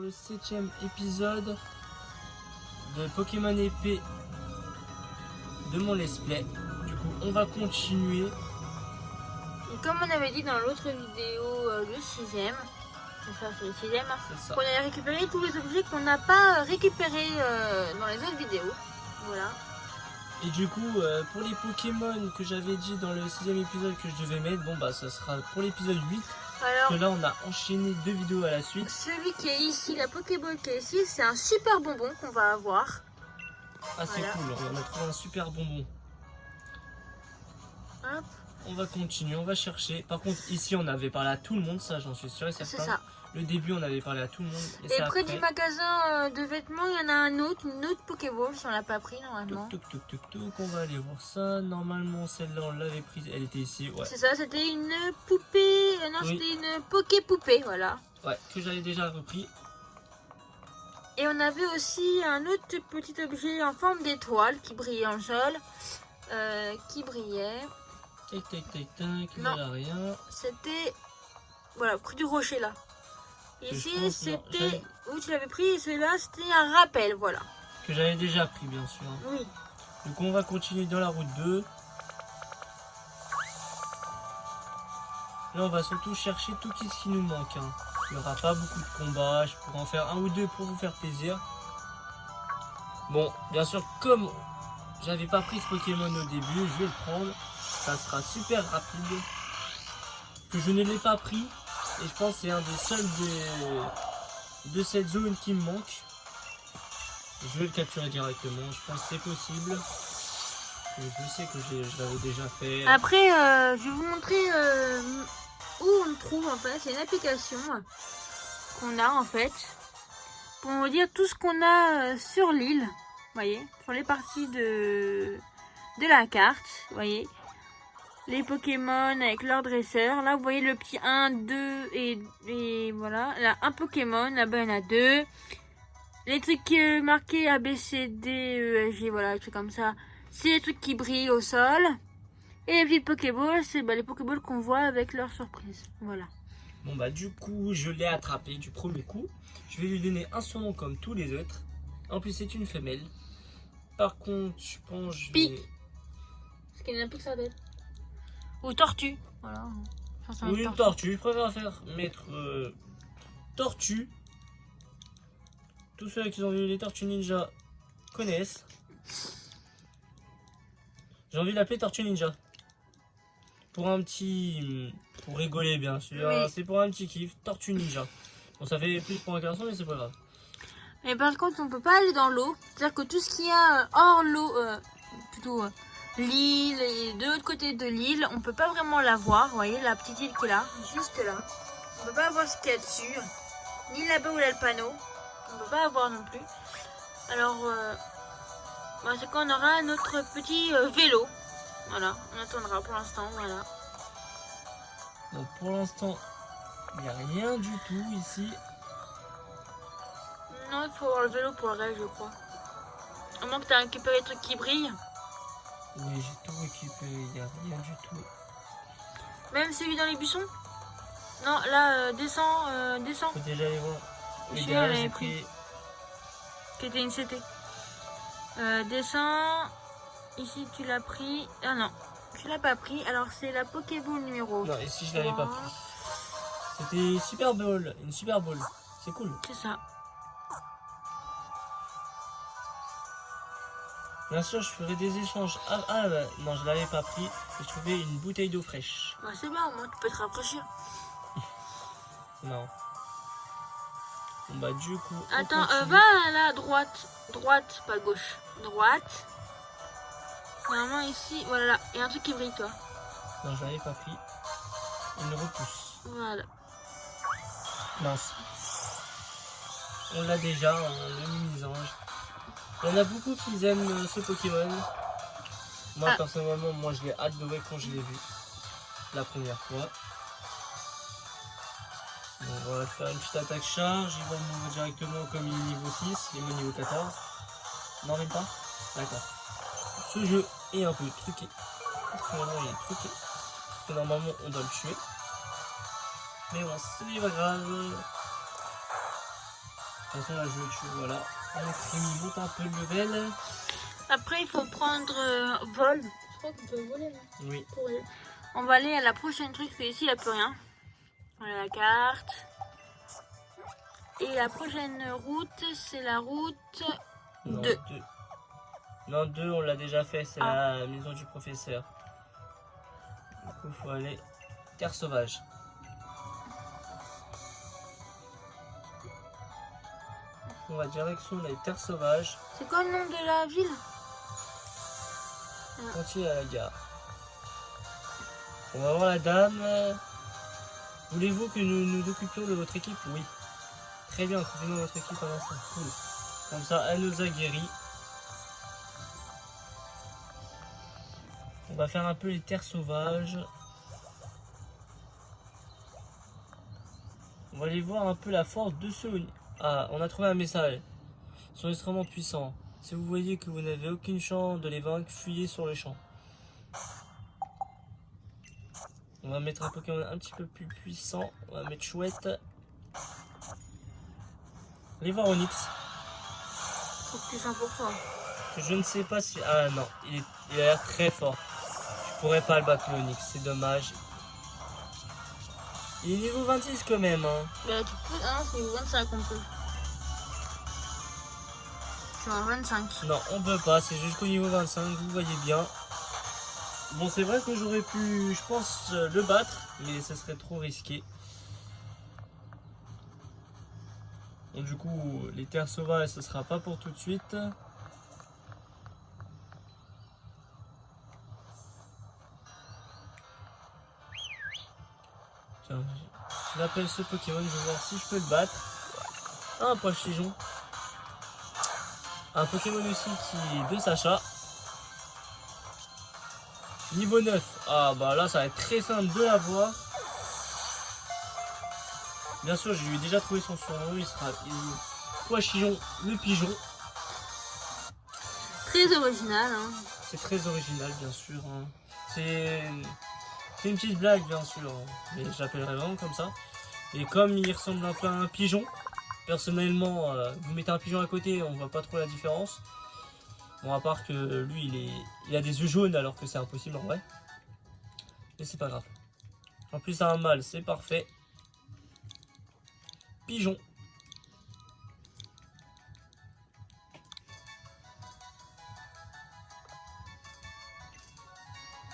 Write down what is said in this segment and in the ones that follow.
le 7e épisode de Pokémon épée de mon let's play. Du coup, on va continuer. Et comme on avait dit dans l'autre vidéo, le 6e, c'est ça, c'est le 6e, C'est ça. qu'on allait récupérer tous les objets qu'on n'a pas récupérés dans les autres vidéos. Voilà. Et du coup, pour les Pokémon que j'avais dit dans le 6e épisode que je devais mettre, bon bah ça sera pour l'épisode 8. Alors, Parce que là, on a enchaîné 2 vidéos à la suite. celui qui est ici, la Pokéball qui est ici, c'est un super bonbon qu'on va avoir. Ah, c'est Voilà. cool, on a trouvé un super bonbon. Hop, On va continuer, on va chercher. Par contre, ici, on avait parlé à tout le monde, ça j'en suis sûr et c'est certain. ça. Le début, on avait parlé à tout le monde. Et Et c'est près après. du magasin de vêtements, il y en a un autre, une autre Pokéball, si on l'a pas pris normalement. Toc, toc, toc, toc, toc, on va aller voir ça. Normalement, celle-là, on l'avait prise. Elle était ici, ouais. C'est ça, c'était une poupée, non, Oui. c'était une Poké-poupée, voilà. Ouais, que j'avais déjà repris. Et on avait aussi un autre petit objet en forme d'étoile qui brillait en sol, qui brillait. Tac, tac, tac, tac, Non. là, rien. C'était, voilà, près du rocher là. Que je Ici, pense, non, c'était, j'avais- où tu l'avais pris, et celui-là, c'était un rappel, voilà. Que j'avais déjà pris, bien sûr. Oui. Donc, on va continuer dans la route 2. Là, on va surtout chercher tout ce qui nous manque. Hein. Il n'y aura pas beaucoup de combats. Je pourrais en faire un ou deux pour vous faire plaisir. Bon, bien sûr, comme j'avais pas pris ce Pokémon au début, je vais le prendre. Ça sera super rapide. Que je ne l'ai pas pris. Et je pense que c'est un des seuls de cette zone qui me manque. Je vais le capturer directement. Je pense que c'est possible. Je sais que je l'avais déjà fait. Après, je vais vous montrer où on le trouve en fait. C'est une application qu'on a en fait pour vous dire tout ce qu'on a sur l'île. Vous voyez, sur les parties de la carte. Vous voyez, les Pokémon avec leur dresseur. Là, vous voyez le petit 1, 2 et voilà. Là, un Pokémon. Là-bas, il y en a 2. Les trucs marqués A, B, C, D, E, F, G, voilà, les trucs comme ça. C'est les trucs qui brillent au sol. Et les petites Pokéballs, c'est les Pokéballs qu'on voit avec leur surprise. Voilà. Bon bah du coup je l'ai attrapé du premier coup. Je vais lui donner un surnom comme tous les autres. En plus c'est une femelle. Par contre je pense que je vais... Pique. Parce qu'il n'y en a plus que ça d'elle. Ou tortue. Voilà. Enfin, ça va Oui, être une tortue. Je préfère mettre tortue. Tous ceux qui ont vu les Tortues Ninja connaissent. J'ai envie de l'appeler Tortue Ninja. Pour un petit... Pour rigoler bien sûr. Oui. C'est pour un petit kiff. Tortue Ninja. Bon ça fait plus pour un garçon mais c'est pas grave. Mais par contre, on peut pas aller dans l'eau. C'est-à-dire que tout ce qu'il y a hors l'eau, plutôt l'île et de l'autre côté de l'île, on peut pas vraiment la voir. Vous voyez, la petite île qui est là, juste là. On peut pas voir ce qu'il y a dessus. Ni là-bas où il y a le panneau. On peut pas avoir non plus. Alors, bah, c'est quand on aura notre petit vélo. Voilà, on attendra pour l'instant, voilà. Donc pour l'instant il n'y a rien du tout ici. Non, il faut avoir le vélo pour le reste, je crois. À moins que tu as récupéré les trucs qui brillent. Oui j'ai tout récupéré. Il n'y a rien du tout. Même celui dans les buissons. Non, là, descends, descends. Faut déjà aller voir. Les Celui-là, gars, on j'ai l'avait pris. Qui était une CT. Descends. Ici, tu l'as pris. Ah non, tu l'as pas pris. Alors, c'est la Pokéball numéro. Non, ici je l'avais pas 3. pris. C'était Super Bowl, une Super Bowl. C'est cool. C'est ça. Bien sûr, je ferai des échanges. Non, je l'avais pas pris. J'ai trouvé une bouteille d'eau fraîche. Bah, c'est bien, au moins, tu peux te rafraîchir. C'est marrant. Bon bah du coup. on Attends, continue. va là, droite. Droite, pas gauche. Droite. Normalement, ici, voilà, là. Il y a un truc qui brille, toi. Non, je l'avais pas pris. Une repousse. Voilà. Mince. On l'a déjà, le mini-ange. Il y en a beaucoup qui aiment ce Pokémon. Moi Ah. personnellement, moi je l'ai adoré quand je l'ai vu la première fois. Bon, on va faire une petite attaque charge. Il va nous directement comme il est niveau 6, il est niveau 14. Non, même pas. D'accord. Ce jeu est un peu truqué. Finalement, il est truqué. Parce que normalement, on doit le tuer. Mais bon, ce n'est pas grave. toute façon, là, je le tue, voilà. Donc, Rémi monte un peu le level. Après, il faut prendre vol. Je crois qu'on peut voler là. Oui. On va aller à la prochaine truc, parce qu'ici, il n'y a plus rien. Voilà la carte. Et la prochaine route, c'est la route Non, 2. Non, 2, on l'a déjà fait, c'est la maison du professeur. Du coup, il faut aller terre sauvage. On va direction les terres sauvages. C'est quoi le nom de la ville? Frontier à la gare. On va voir la dame. Voulez-vous que nous nous occupions de votre équipe? Oui. Très bien, confiez-nous votre équipe à l'instant. Cool. Comme ça, elle nous a guéris. On va faire un peu les terres sauvages. On va aller voir un peu la force de ceux. Ah, on a trouvé un message. Ils sont extrêmement puissants. Si vous voyez que vous n'avez aucune chance de les vaincre, fuyez sur le champ. On va mettre un Pokémon un petit peu plus puissant. On va mettre Chouette. Allez voir Onix. C'est puissant pour toi. Je ne sais pas si... Ah non, il a l'air très fort. Je pourrais pas le battre le Onix, c'est dommage. Il est niveau 26 quand même. Hein. Bah, tu peux. Ah non, c'est niveau 25 on peut. Je suis en 25. Non, on peut pas, c'est jusqu'au niveau 25, vous voyez bien. Bon, c'est vrai que j'aurais pu, je pense, le battre, mais ce serait trop risqué. Donc du coup, les terres sauvages, ce sera pas pour tout de suite. Tiens, je l'appelle ce Pokémon, je vais voir si je peux le battre. Ah, un Poichijon. Un Pokémon aussi qui est de Sacha. Niveau 9. Ah bah là ça va être très simple de l'avoir. Bien sûr, je lui ai déjà trouvé son surnom. Il sera Poichijon le pigeon. Très original. Hein. C'est très original, bien sûr. Hein. C'est une petite blague, bien sûr. Hein. Mais je l'appellerai vraiment comme ça. Et comme il ressemble un peu à un pigeon, personnellement, vous mettez un pigeon à côté, on voit pas trop la différence. Bon, à part que lui, il a des yeux jaunes alors que c'est impossible en vrai. Mais c'est pas grave. En plus, c'est un mâle, c'est parfait. Pigeon.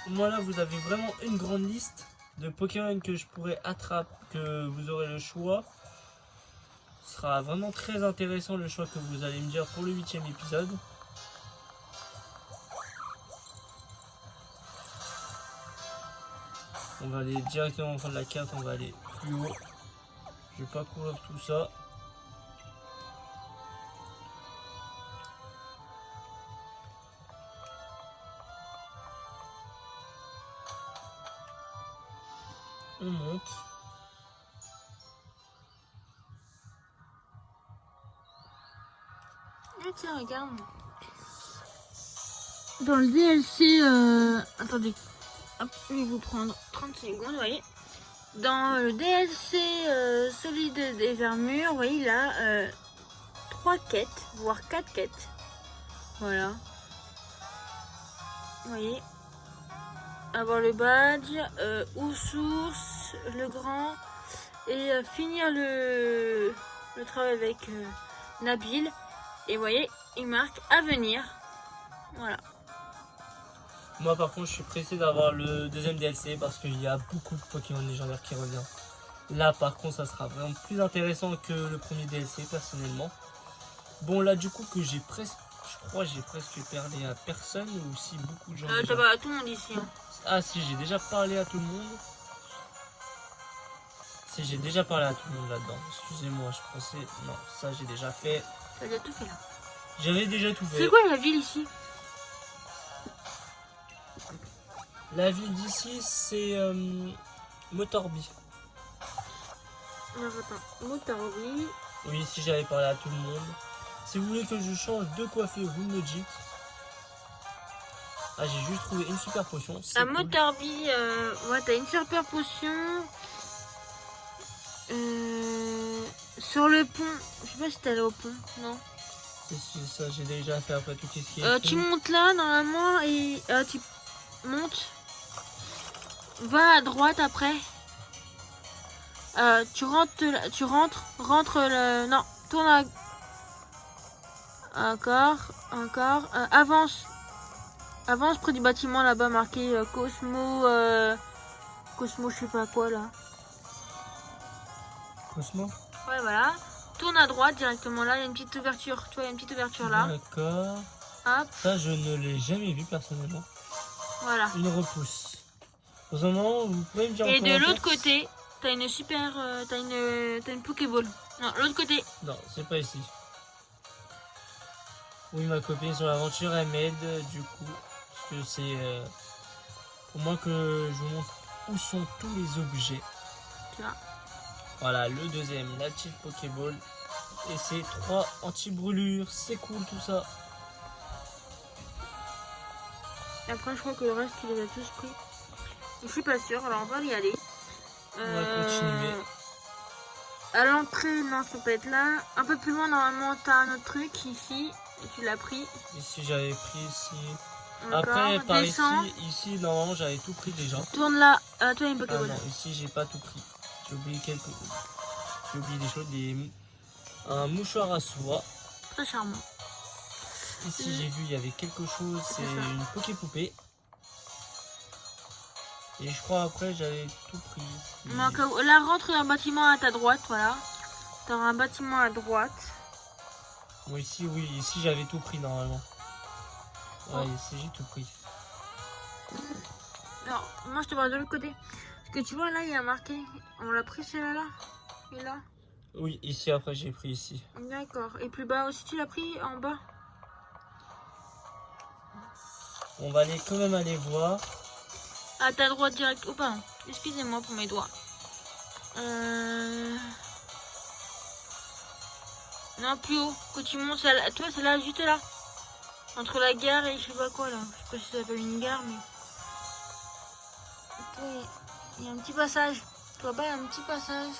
Voilà, vous avez vraiment une grande liste de Pokémon que je pourrais attraper, que vous aurez le choix. Ce sera vraiment très intéressant le choix que vous allez me dire pour le 8e épisode. On va aller directement en fond de la carte, on va aller plus haut. Je vais pas courir tout ça. On monte. Ah tiens, regarde. Dans le DLC... Attendez. Hop, je vais vous prendre 30 secondes, vous voyez. Dans le DLC Solide des Armures, vous voyez, il a 3 quêtes, voire 4 quêtes. Voilà. Vous voyez. Avoir le badge, ou source, le grand, et finir le travail avec Nabil. Et vous voyez, il marque à venir. Voilà. Moi par contre je suis pressé d'avoir le deuxième DLC parce qu'il y a beaucoup de Pokémon légendaires qui reviennent. Là par contre ça sera vraiment plus intéressant que le premier DLC personnellement. Bon là du coup que j'ai presque, je crois j'ai presque parlé à personne ou si beaucoup de gens... T'as pas à tout le monde ici. Hein. Ah si j'ai déjà parlé à tout le monde. Si j'ai déjà parlé à tout le monde là-dedans. Excusez-moi je pensais... Non ça j'ai déjà fait. T'as déjà tout fait là. J'avais déjà tout fait. C'est quoi la ville ici? La ville d'ici, c'est Motorby. Non, attends, Motorby. Oui, si j'avais parlé à tout le monde. Si vous voulez que je change de coiffure, vous me dites. Ah, j'ai juste trouvé une super potion. À Cool. Motorby, ouais, t'as une super potion. Sur le pont, je sais pas si t'es allé au pont, non. C'est ça, j'ai déjà fait après tout ce qui est Tu écrit. montes là normalement et tu montes. Va à droite après. Tu rentres le. Non, tourne à. Encore. Avance près du bâtiment là-bas marqué Cosmo. Cosmo, je sais pas quoi là. Cosmo. Ouais, voilà. Tourne à droite directement là, il y a une petite ouverture. Tu vois, il y a une petite ouverture là. D'accord. Hop, Ça, je ne l'ai jamais vu personnellement. voilà. Une repousse. Dans un moment, vous pouvez me dire en Et de commentaire l'autre côté, t'as une super. T'as une Pokéball. Non, l'autre côté. Non, c'est pas ici. Oui, ma copine sur l'aventure, elle m'aide du coup. Parce que c'est au moins que je vous montre où sont tous les objets. Tu vois. Voilà, le deuxième, la petite Pokéball. Et c'est 3 anti-brûlures. C'est cool tout ça. Et après, je crois que le reste, tu les as tous pris. Je suis pas sûre, alors on va y aller. On va continuer. À l'entrée, non, ça peut pas être là. Un peu plus loin, normalement, t'as un autre truc ici. Et tu l'as pris. Ici, j'avais pris ici. D'accord. Après, par Descends. ici, normalement, j'avais tout pris déjà. Tourne là. Toi, il y a une Ah Pokéball. non, ici, j'ai pas tout pris. J'ai oublié J'ai oublié des choses. Un mouchoir à soie. Très charmant. Ici, j'ai vu, il y avait quelque chose. C'est C'est ça. une Poké-poupée. Et je crois après, j'avais tout pris. Donc, là, rentre dans le bâtiment à ta droite, voilà. T'auras un bâtiment à droite. Bon, ici, oui, ici, j'avais tout pris normalement. Ouais, Oh. ici, j'ai tout pris. Non, moi, je te parle de l'autre côté. Parce que tu vois, là, il y a marqué. On l'a pris, celle-là, là. Et là. Oui, ici, après, j'ai pris ici. D'accord. Et plus bas aussi, tu l'as pris en bas. On va aller quand même aller voir. À ta droite direct. Oh, pardon. Excusez-moi pour mes doigts. Non, plus haut. Quand tu montes, toi, c'est là, juste là. Entre la gare et je sais pas quoi, là. Je sais pas si ça s'appelle une gare, mais... Ok. Il y a un petit passage. Tu vois pas, il y a un petit passage.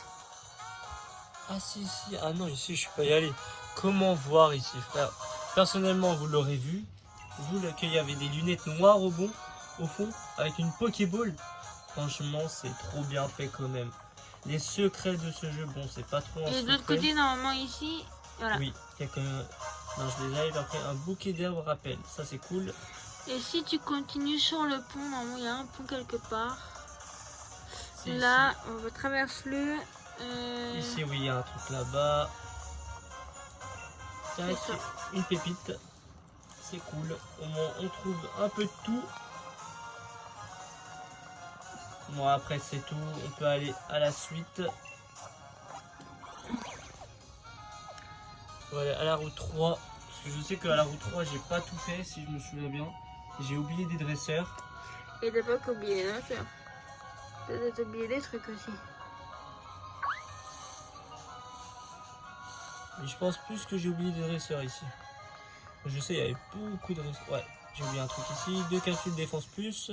Ah si, si. Ah non, ici, je suis pas y allé. Comment voir ici, frère? Personnellement, vous l'aurez vu. Vous, là, qu'il y avait des lunettes noires au fond, avec une Pokéball. Franchement, c'est trop bien fait quand même. Les secrets de ce jeu, bon, c'est pas trop un Et de l'autre secret. côté, normalement, ici, voilà. Oui, il y a quand même... Non, je les arrive après. Un bouquet d'herbes rappel. Ça, c'est cool. Et si tu continues sur le pont, normalement, il y a un pont quelque part. C'est Là, on va traverser-le. Ici, oui, il y a un truc là-bas. Tac, C'est ça. une pépite. C'est cool. Au moins, on trouve un peu de tout. Bon, après, c'est tout. On peut aller à la suite. Voilà, à la route 3. Parce que je sais qu'à la route 3, j'ai pas tout fait, si je me souviens bien. J'ai oublié des dresseurs. Et t'as pas qu'oublié la nature. T'as oublié des trucs aussi. Mais je pense plus que j'ai oublié des dresseurs ici. Je sais, il y avait beaucoup de dresseurs. Ouais, j'ai oublié un truc ici. 2 capsules défense plus.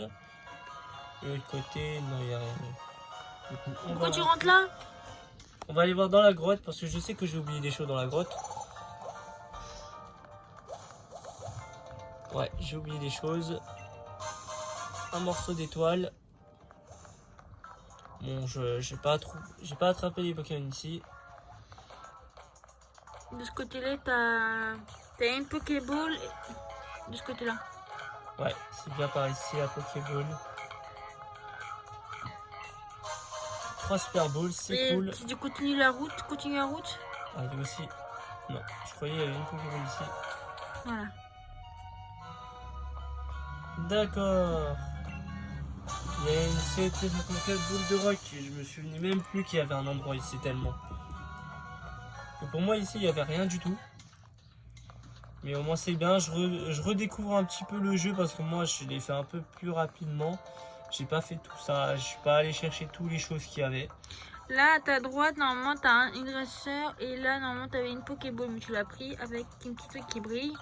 De l'autre côté, non, il n'y a rien. Du coup, Pourquoi tu rentres là? on va aller voir dans la grotte parce que je sais que j'ai oublié des choses dans la grotte. Ouais, j'ai oublié des choses. Un morceau d'étoile. Bon, j'ai pas attrapé les Pokémon ici. De ce côté-là, t'as une Pokéball. De ce côté-là. Ouais, c'est bien par ici la Pokéball. 3 Super Balls, c'est Et cool. si tu continues la route, Ah, il y a aussi. Non, je croyais qu'il y avait une Pokéball ici. Voilà. D'accord. Il y a une CT54 boule de rock. Je me souvenais même plus qu'il y avait un endroit ici tellement. Et pour moi ici il n'y avait rien du tout. Mais au moins c'est bien. Je redécouvre un petit peu le jeu parce que moi je l'ai fait un peu plus rapidement. J'ai pas fait tout ça. Je suis pas allé chercher toutes les choses qu'il y avait. Là, à ta droite, normalement, t'as une dresseur. Et là, normalement, t'avais une Pokéball, mais tu l'as pris avec une petite truc qui brille.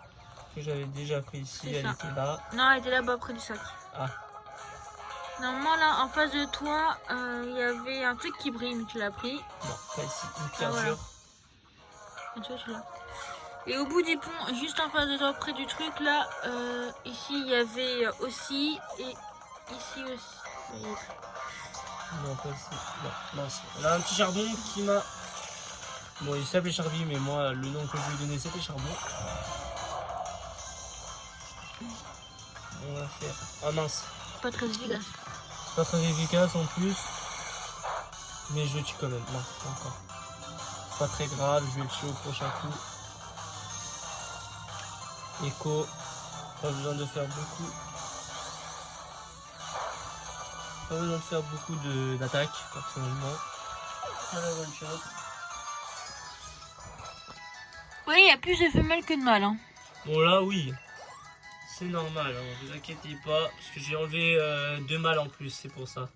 Que j'avais déjà pris ici. C'est Elle ça. était là. Non, elle était là-bas près du sac. Ah. Normalement, là, en face de toi, il y avait un truc qui brille, mais tu l'as pris. Non, pas ici. Une pierre voilà. dure. Tu vois, celui-là. Et au bout du pont, juste en face de toi, près du truc, là, ici, il y avait aussi, et ici aussi. Non, pas ici. Non, mince. Là, un petit charbon qui m'a... Bon, il s'appelait Charby, mais moi, le nom que je lui ai donné, c'était Charbon. On va faire... Ah mince. Pas très efficace. C'est pas très efficace en plus. Mais je le tue quand même. Non, pas encore. C'est pas très grave, je vais le tuer au prochain coup. Echo. Pas besoin de faire beaucoup. Pas besoin de faire beaucoup d'attaques, personnellement. Ça va one shot. Oui, il y a plus de femelles que de mâles. Hein. Bon là oui, c'est normal, hein, vous inquiétez pas, parce que j'ai enlevé 2 mâles en plus, c'est pour ça.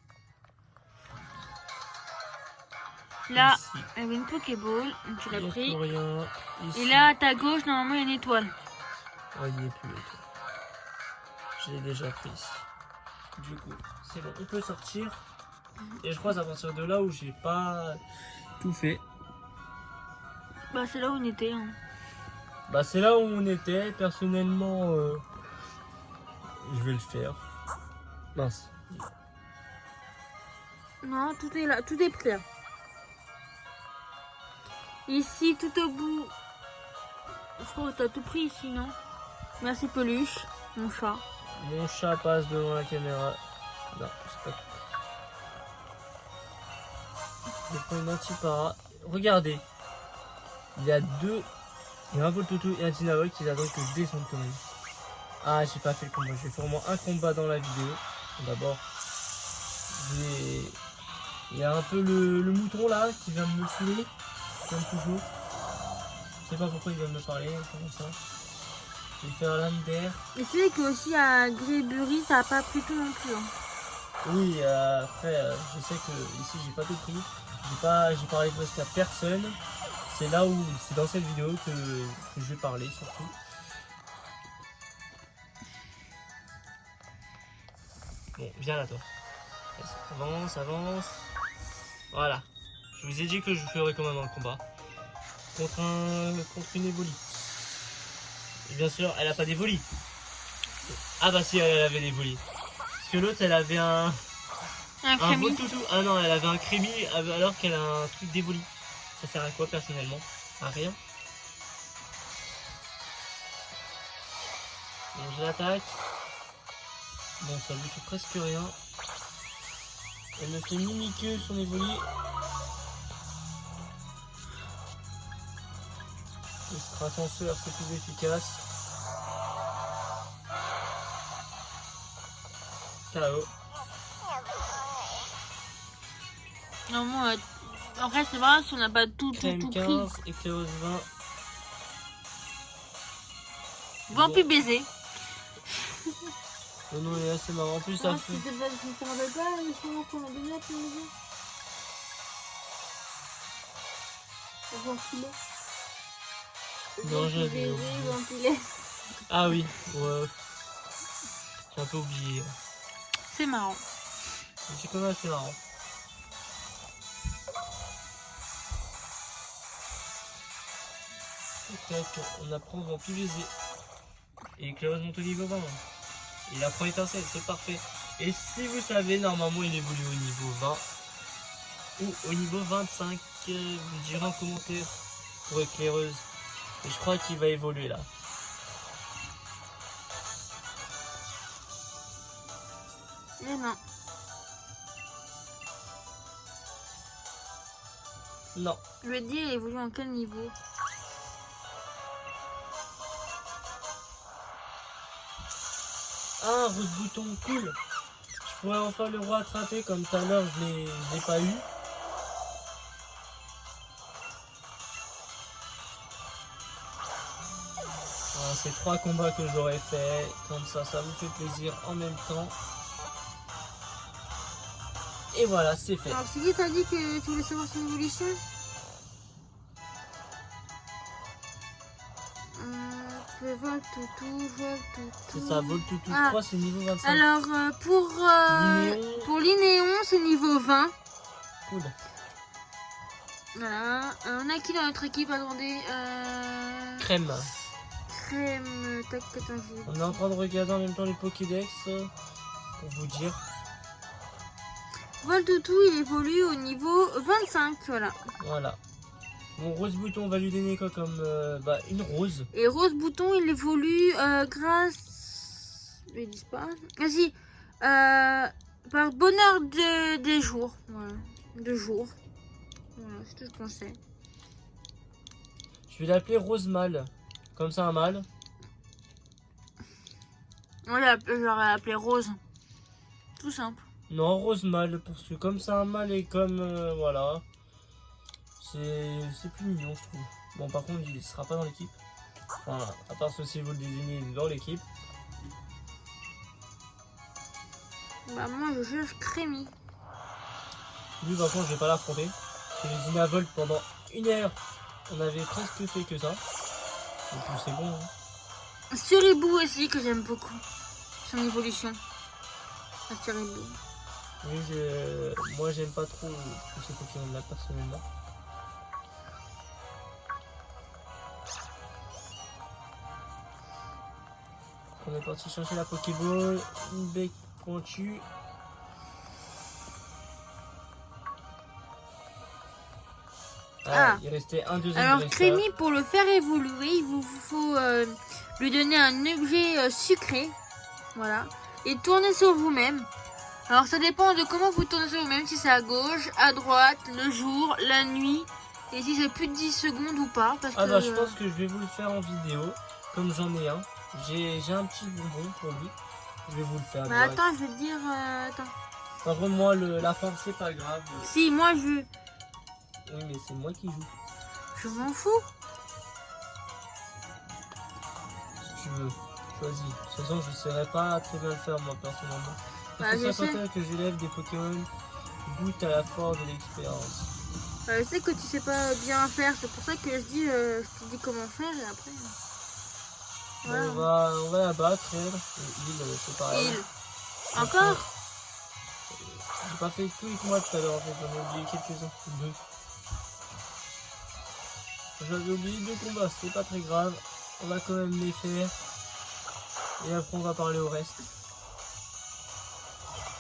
Là, Ici, il y avait une Pokéball, tu l'as pris. rien. Ici, Et là, à ta gauche, normalement, il y a une étoile. oh, il n'y est plus l'étoile. Je l'ai déjà pris. Du coup, c'est bon, on peut sortir. Et je crois à partir de là où j'ai pas tout fait. Bah, c'est là où on était. Hein. Bah c'est là où on était, personnellement, je vais le faire. Mince. Non, tout est là, tout est prêt. Ici, tout au bout. Je crois que t'as tout pris ici, non? Merci Peluche, mon chat. Mon chat passe devant la caméra. Non, c'est pas tout. Je prends une anti-para. Regardez. Il y a un Voltoutou et un Tinavol qui attendent que je descende quand même. Ah, j'ai pas fait le combat. Je vais faire au moins un combat dans la vidéo. D'abord, il y a un peu le mouton là qui vient de me saouler. Comme toujours. Je sais pas pourquoi il vient de me parler. Comment ça. Je vais faire l'âme d'air. Et tu sais qu'aussi à Grébury, ça a pas pris tout non plus. Hein. Oui, après, je sais que ici j'ai pas tout pris. J'ai parlé presque à personne. C'est là où, c'est dans cette vidéo que je vais parler surtout. Bon, viens là toi. Avance, avance. Voilà. Je vous ai dit que je ferais quand même un combat. Contre une Evoli. Et bien sûr, elle a pas d'Evoli. Ah bah si, elle avait d'Evoli. Parce que l'autre, elle avait un Voltoutou. Ah non, elle avait un Crémi alors qu'elle a un truc d'Evoli. Ça sert à quoi personnellement? À rien. Bon, je l'attaque. Bon, ça lui fait presque rien. Elle me fait mini-queue son Evoli. Le ascenseur, c'est plus efficace. KO. Non, en fait, c'est vrai si on n'a pas tout Crème pris. 15, Éclairose 20. Vampi baiser. Oh non, il est assez marrant. En plus, ça fait. Tu te rappelles pas le moment qu'on a donné à ton maison? Vampilé. Non, j'avais oublié. Vampilé. Ah oui, ouais. J'ai un peu oublié. C'est marrant. Mais c'est quand même assez marrant. Tac, on apprend Vampi baiser. Et Éclairose monte au niveau 20. Il apprend étincelle, c'est parfait. Et si vous savez, normalement il évolue au niveau 20 ou au niveau 25. Vous me direz en commentaire pour Éclaireuse. Et je crois qu'il va évoluer là. Mais non. Non. Le dé, il évolue en quel niveau? Ah, Rose Bouton, cool. Je pourrais enfin le roi attraper comme tout à l'heure, je l'ai pas eu. Ah, c'est 3 combats que j'aurais fait, comme ça me fait plaisir en même temps. Et voilà, c'est fait. Alors, Siggy, t'as dit que tu voulais savoir son évolution? Voltoutou. C'est ça, Voltoutou 3, c'est niveau 25. Alors, pour l'Inéon, c'est niveau 20. Cool. Voilà. On a qui dans notre équipe? Attendez. Crème. Crème. Tac, attends, On est en train de regarder en même temps les Pokédex pour vous dire. Voltoutou, il évolue au niveau 25, voilà. Voilà. Mon Rose Bouton, on va lui donner quoi comme une rose. Et Rose Bouton, il évolue grâce... Ils disent pas. Vas-y. Par bonheur des jours. Voilà. De jours. Voilà, c'est tout ce qu'on sait. Je vais l'appeler Rose Mâle. Comme ça, un mâle. Voilà, je l'aurais appelé Rose. Tout simple. Non, Rose Mâle, parce que comme ça, un mâle est comme... voilà. C'est plus mignon, je trouve. Bon, par contre, il sera pas dans l'équipe. Enfin, à part si vous le désignez dans l'équipe. Bah, moi, je cherche Crémy. Lui, par contre, je vais pas l'affronter. J'ai les Dynavolt pendant 1 heure. On avait presque fait que ça. Donc, c'est bon. Hein. Suribou aussi, que j'aime beaucoup. Son évolution. La Suribou. Oui, moi, j'aime pas trop tous ces Pokémon-là, personnellement. On est parti chercher la Pokéball, une bec pointue. Il restait un deuxième. Alors Crémy, pour le faire évoluer, il vous faut lui donner un objet sucré. Voilà. Et tourner sur vous-même. Alors ça dépend de comment vous tournez sur vous-même, si c'est à gauche, à droite, le jour, la nuit, et si c'est plus de 10 secondes ou pas. Parce que, je pense que je vais vous le faire en vidéo, comme j'en ai un. J'ai un petit bonbon pour lui. Je vais vous le faire. Bah attends, je vais te dire... attends. Par contre, moi, la forme, c'est pas grave. Si, moi je veux. Oui, mais c'est moi qui joue. Je m'en fous. Si tu veux, choisis. De toute façon, je saurais pas très bien le faire, moi, personnellement. Bah, Il faut 50 que j'élève des Pokémon qui goûtent à la force de l'expérience. Je sais que tu sais pas bien faire, c'est pour ça que je te dis comment faire et après... Voilà. On va la battre, elle. Et il, c'est pareil. Il. Encore? J'ai pas fait tout avec moi tout à l'heure, en fait, j'en ai oublié quelques-uns. 2. J'avais oublié 2 combats, c'est pas très grave. On va quand même les faire. Et après, on va parler au reste.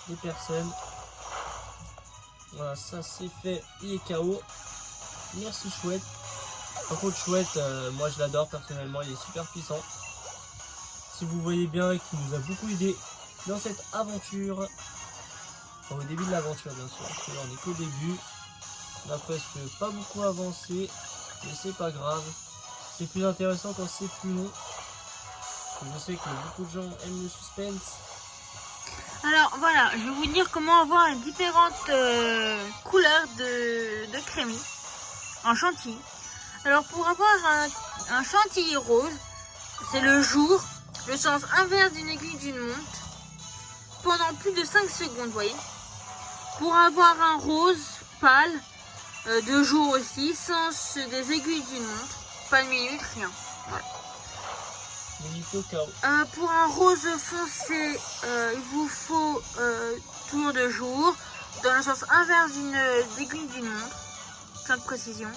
Des personnes. Voilà, ça c'est fait. Il est KO. Merci Chouette. Par contre, Chouette, moi je l'adore personnellement, il est super puissant. Si vous voyez bien, qu'il nous a beaucoup aidé dans cette aventure. Enfin, au début de l'aventure, bien sûr. Parce que là, on est qu'au début. On a presque pas beaucoup avancé. Mais c'est pas grave. C'est plus intéressant quand c'est plus long. Parce que je sais que beaucoup de gens aiment le suspense. Alors voilà, je vais vous dire comment avoir les différentes couleurs de Crémy en chantilly. Alors pour avoir un chantilly rose, c'est le jour, le sens inverse d'une aiguille d'une montre, pendant plus de 5 secondes, vous voyez. Pour avoir un rose pâle, de jour aussi, sens des aiguilles d'une montre, pas de minute, rien. Voilà. Pour un rose foncé, il vous faut tour de jour dans le sens inverse d'une aiguille d'une montre, sans de précision.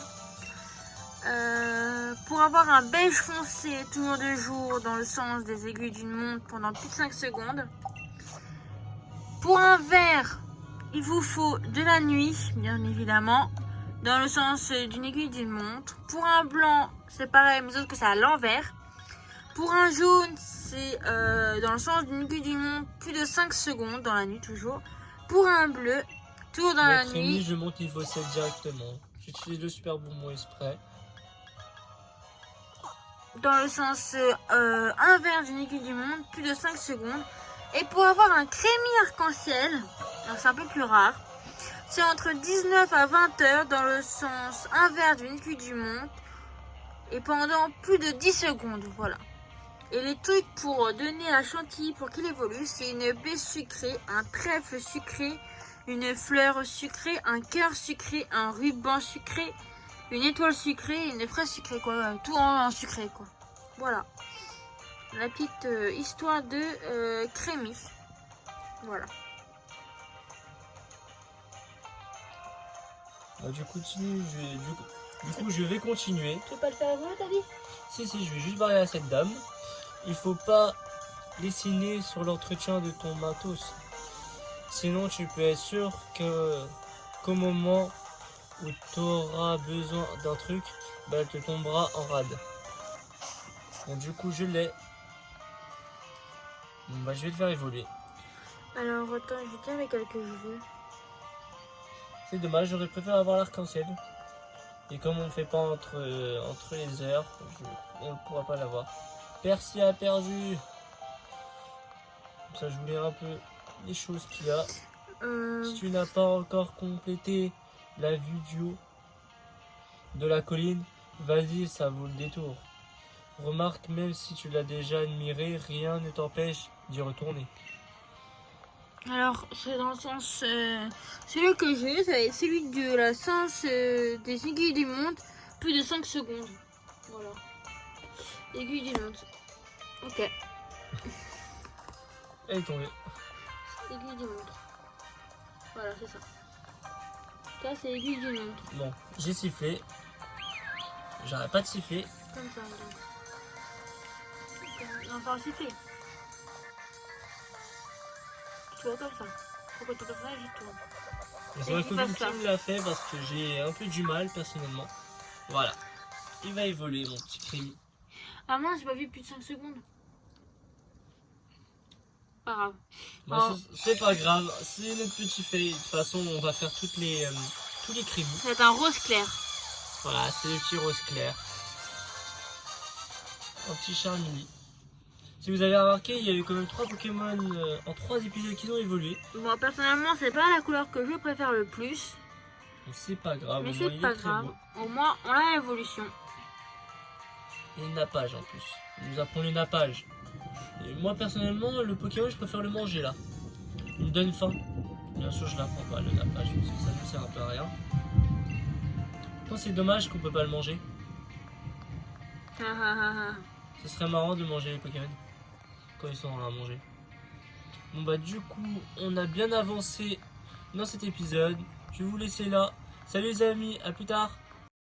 Pour avoir un beige foncé, tour de jour dans le sens des aiguilles d'une montre pendant plus de 5 secondes. Pour un vert, il vous faut de la nuit, bien évidemment, dans le sens d'une aiguille d'une montre. Pour un blanc, c'est pareil, mais sauf que c'est à l'envers. Pour un jaune, c'est dans le sens d'une aiguille d'une montre, plus de 5 secondes dans la nuit toujours. Pour un bleu, toujours dans la nuit. Je monte niveau 7 directement. J'utilise le super bonbon exprès. Dans le sens inverse d'une aiguille d'une montre, plus de 5 secondes. Et pour avoir un Crémy arc-en-ciel, alors c'est un peu plus rare, c'est entre 19 à 20 heures dans le sens inverse d'une aiguille d'une montre. Et pendant plus de 10 secondes, voilà. Et les trucs pour donner à chantilly pour qu'il évolue, c'est une baie sucrée, un trèfle sucré, une fleur sucrée, un cœur sucré, un ruban sucré, une étoile sucrée, une fraise sucrée, quoi. Tout en sucré, quoi. Voilà. La petite histoire de Crémy. Voilà. Bah, du coup, je vais continuer. Tu veux pas le faire évoluer, t'as dit? Si, je vais juste parler à cette dame. Il faut pas dessiner sur l'entretien de ton matos. Sinon, tu peux être sûr qu'au moment où tu auras besoin d'un truc, bah, elle te tombera en rade. Bon, du coup, je l'ai. Bon, bah, je vais te faire évoluer. Alors, attends, je vais dire avec quel que je veux. C'est dommage, j'aurais préféré avoir l'arc-en-ciel. Et comme on ne fait pas entre les heures, on ne pourra pas l'avoir. Percy a perdu. Comme ça, je voulais un peu les choses qu'il y a. Si tu n'as pas encore complété la vue du haut de la colline, vas-y, ça vaut le détour. Remarque, même si tu l'as déjà admiré, rien ne t'empêche d'y retourner. Alors, c'est dans le sens. Celui que j'ai, ça va être celui de la sens des aiguilles du monde, plus de 5 secondes. Voilà. Aiguille du monde. Ok. Elle est tombée. Aiguille du monde. Voilà, c'est ça. Ça, c'est aiguille du monde. Bon, j'ai sifflé. J'arrête pas de siffler. Comme ça, regarde. Non, enfin, siffler. Tu vois comme ça. Pourquoi ton personnage il tourne? C'est vrai que Lucky me l'a fait parce que j'ai un peu du mal personnellement. Voilà. Il va évoluer mon petit Crémy. Ah mince, j'ai pas vu plus de 5 secondes. Pas grave. Bah, c'est pas grave, c'est notre petit fait. De toute façon, on va faire tous les Crémy. C'est un rose clair. Voilà, c'est le petit rose clair. Un petit Charmini. Si vous avez remarqué, il y a eu quand même 3 Pokémon en 3 épisodes qui ont évolué. Moi personnellement, c'est pas la couleur que je préfère le plus. Donc c'est pas grave, Mais au moins, c'est il pas est très grave. beau. Au moins, on a l'évolution. Et le nappage en plus. Il nous apprend le nappage. Et moi personnellement, le Pokémon, je préfère le manger là. Il me donne faim. Bien sûr, je l'apprends pas le nappage parce que ça ne sert un peu à rien. Je pense que c'est dommage qu'on peut pas le manger. Ce serait marrant de manger les Pokémon quand ils sont à manger. Bon bah du coup, on a bien avancé dans cet épisode. Je vais vous laisser là. Salut les amis, à plus tard.